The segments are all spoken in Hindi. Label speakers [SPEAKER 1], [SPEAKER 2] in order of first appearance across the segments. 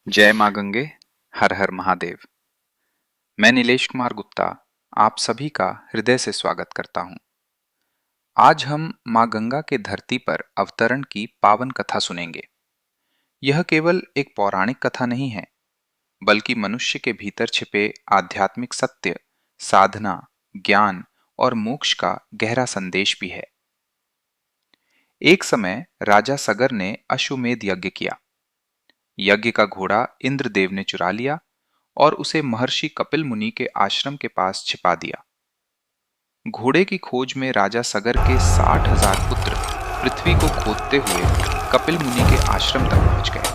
[SPEAKER 1] जय मां गंगे। हर हर महादेव। मैं नीलेश कुमार गुप्ता आप सभी का हृदय से स्वागत करता हूं। आज हम मां गंगा के धरती पर अवतरण की पावन कथा सुनेंगे। यह केवल एक पौराणिक कथा नहीं है, बल्कि मनुष्य के भीतर छिपे आध्यात्मिक सत्य, साधना, ज्ञान और मोक्ष का गहरा संदेश भी है। एक समय राजा सगर ने अश्वमेध यज्ञ किया। यज्ञ का घोड़ा इंद्रदेव ने चुरा लिया और उसे महर्षि कपिल मुनि के आश्रम के पास छिपा दिया। घोड़े की खोज में राजा सगर के 60,000 पुत्र पृथ्वी को खोदते हुए कपिल मुनि के आश्रम तक पहुंच गए।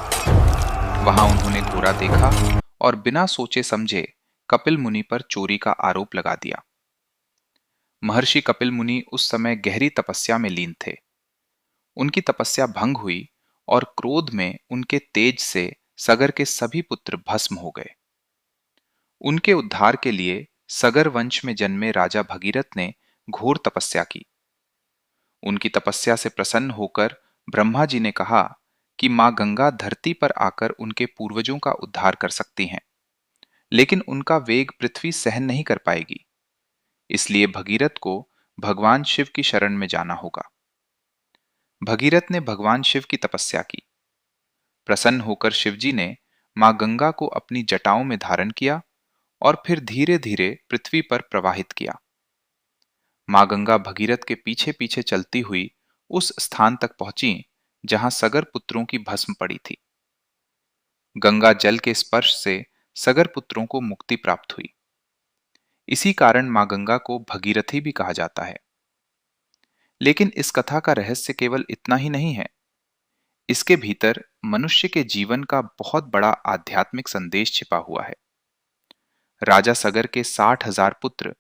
[SPEAKER 1] वहां उन्होंने घोड़ा देखा और बिना सोचे समझे कपिल मुनि पर चोरी का आरोप लगा दिया। महर्षि कपिल मुनि उस समय गहरी तपस्या में लीन थे। उनकी तपस्या भंग हुई और क्रोध में उनके तेज से सगर के सभी पुत्र भस्म हो गए। उनके उद्धार के लिए सगर वंश में जन्मे राजा भगीरथ ने घोर तपस्या की। उनकी तपस्या से प्रसन्न होकर ब्रह्मा जी ने कहा कि मां गंगा धरती पर आकर उनके पूर्वजों का उद्धार कर सकती हैं, लेकिन उनका वेग पृथ्वी सहन नहीं कर पाएगी। इसलिए भगीरथ को भगवान शिव की शरण में जाना होगा। भगीरथ ने भगवान शिव की तपस्या की। प्रसन्न होकर शिवजी ने मां गंगा को अपनी जटाओं में धारण किया और फिर धीरे धीरे पृथ्वी पर प्रवाहित किया। मां गंगा भगीरथ के पीछे पीछे चलती हुई उस स्थान तक पहुंची जहां सगर पुत्रों की भस्म पड़ी थी। गंगा जल के स्पर्श से सगर पुत्रों को मुक्ति प्राप्त हुई। इसी कारण मां गंगा को भगीरथी भी कहा जाता है। लेकिन इस कथा का रहस्य केवल इतना ही नहीं है। इसके भीतर मनुष्य के जीवन का बहुत बड़ा आध्यात्मिक संदेश छिपा हुआ है। राजा सगर के 60,000 पुत्र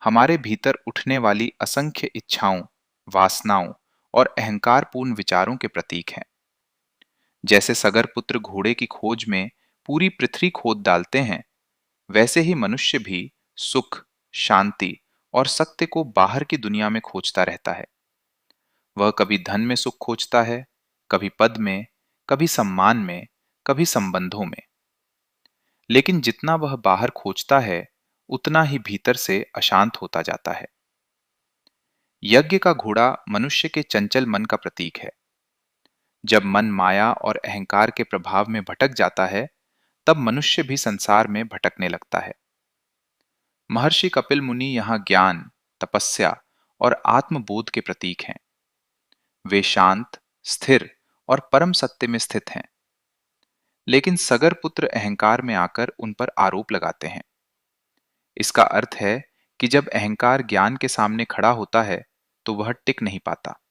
[SPEAKER 1] हमारे भीतर उठने वाली असंख्य इच्छाओं, वासनाओं और अहंकारपूर्ण विचारों के प्रतीक हैं। जैसे सगर पुत्र घोड़े की खोज में पूरी पृथ्वी खोद डालते हैं, वैसे ही मनुष्य भी सुख, शांति और सत्य को बाहर की दुनिया में खोजता रहता है। वह कभी धन में सुख खोजता है, कभी पद में, कभी सम्मान में, कभी संबंधों में। लेकिन जितना वह बाहर खोजता है, उतना ही भीतर से अशांत होता जाता है। यज्ञ का घोड़ा मनुष्य के चंचल मन का प्रतीक है। जब मन माया और अहंकार के प्रभाव में भटक जाता है, तब मनुष्य भी संसार में भटकने लगता है। महर्षि कपिल मुनि यहाँ ज्ञान, तपस्या और आत्मबोध के प्रतीक हैं। वे शांत, स्थिर और परम सत्य में स्थित हैं। लेकिन सगर पुत्र अहंकार में आकर उन पर आरोप लगाते हैं। इसका अर्थ है कि जब अहंकार ज्ञान के सामने खड़ा होता है, तो वह टिक नहीं पाता।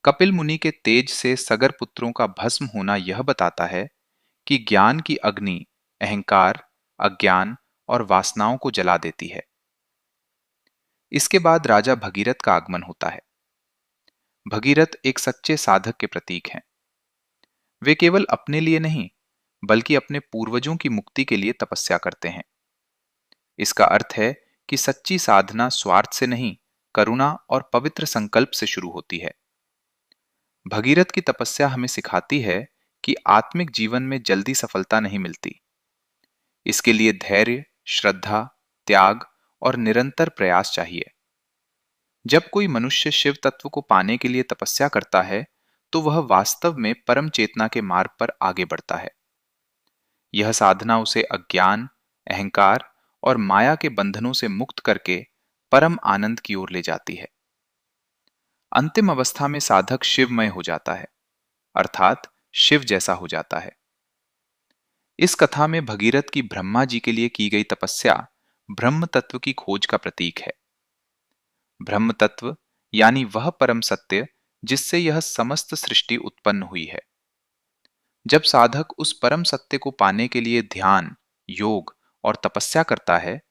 [SPEAKER 1] कपिल मुनि के तेज से सगर पुत्रों का भस्म होना यह बताता है कि ज्ञान की अग्नि अहंकार, अज्ञान और वासनाओं को जला देती है। इसके बाद राजा भगीरथ का आगमन होता है। भगीरथ एक सच्चे साधक के प्रतीक हैं। वे केवल अपने लिए नहीं, बल्कि अपने पूर्वजों की मुक्ति के लिए तपस्या करते हैं। इसका अर्थ है कि सच्ची साधना स्वार्थ से नहीं, करुणा और पवित्र संकल्प से शुरू होती है। भगीरथ की तपस्या हमें सिखाती है कि आत्मिक जीवन में जल्दी सफलता नहीं मिलती। इसके लिए धैर्य, श्रद्धा, त्याग और निरंतर प्रयास चाहिए। जब कोई मनुष्य शिव तत्व को पाने के लिए तपस्या करता है, तो वह वास्तव में परम चेतना के मार्ग पर आगे बढ़ता है। यह साधना उसे अज्ञान, अहंकार और माया के बंधनों से मुक्त करके परम आनंद की ओर ले जाती है। अंतिम अवस्था में साधक शिवमय हो जाता है, अर्थात शिव जैसा हो जाता है। इस कथा में भगीरथ की ब्रह्मा जी के लिए की गई तपस्या ब्रह्म तत्व की खोज का प्रतीक है। ब्रह्म तत्व यानी वह परम सत्य जिससे यह समस्त सृष्टि उत्पन्न हुई है। जब साधक उस परम सत्य को पाने के लिए ध्यान, योग और तपस्या करता है,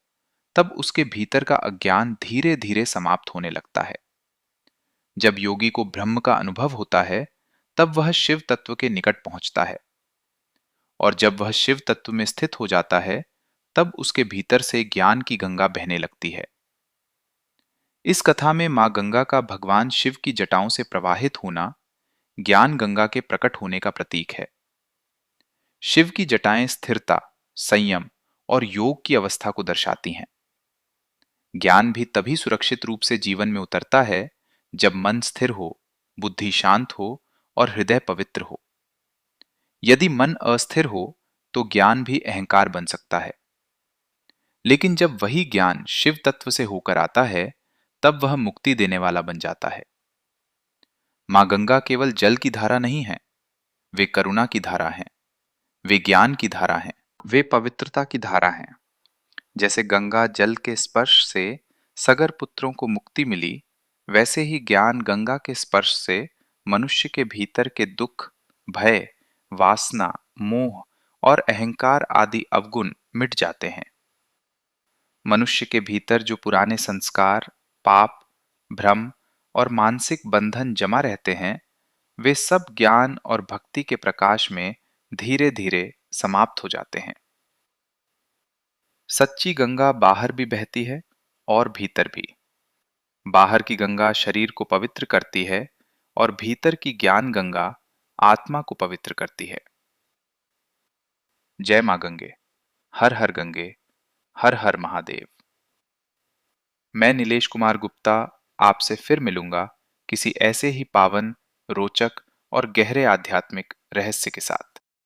[SPEAKER 1] तब उसके भीतर का अज्ञान धीरे धीरे समाप्त होने लगता है। जब योगी को ब्रह्म का अनुभव होता है, तब वह शिव तत्व के निकट पहुंचता है। और जब वह शिव तत्व में स्थित हो जाता है, तब उसके भीतर से ज्ञान की गंगा बहने लगती है। इस कथा में मां गंगा का भगवान शिव की जटाओं से प्रवाहित होना ज्ञान गंगा के प्रकट होने का प्रतीक है। शिव की जटाएं स्थिरता, संयम और योग की अवस्था को दर्शाती हैं। ज्ञान भी तभी सुरक्षित रूप से जीवन में उतरता है जब मन स्थिर हो, बुद्धि शांत हो और हृदय पवित्र हो। यदि मन अस्थिर हो तो ज्ञान भी अहंकार बन सकता है। लेकिन जब वही ज्ञान शिव तत्व से होकर आता है, तब वह मुक्ति देने वाला बन जाता है। मां गंगा केवल जल की धारा नहीं है, वे करुणा की धारा हैं, वे ज्ञान की धारा हैं, वे पवित्रता की धारा हैं। जैसे गंगा जल के स्पर्श से सगर पुत्रों को मुक्ति मिली, वैसे ही ज्ञान गंगा के स्पर्श से मनुष्य के भीतर के दुख, भय, वासना, मोह और अहंकार आदि अवगुण मिट जाते हैं। मनुष्य के भीतर जो पुराने संस्कार, पाप, भ्रम और मानसिक बंधन जमा रहते हैं, वे सब ज्ञान और भक्ति के प्रकाश में धीरे धीरे समाप्त हो जाते हैं। सच्ची गंगा बाहर भी बहती है और भीतर भी। बाहर की गंगा शरीर को पवित्र करती है और भीतर की ज्ञान गंगा आत्मा को पवित्र करती है। जय मां गंगे, हर हर गंगे, हर हर महादेव। मैं नीलेश कुमार गुप्ता आपसे फिर मिलूंगा किसी ऐसे ही पावन, रोचक और गहरे आध्यात्मिक रहस्य के साथ।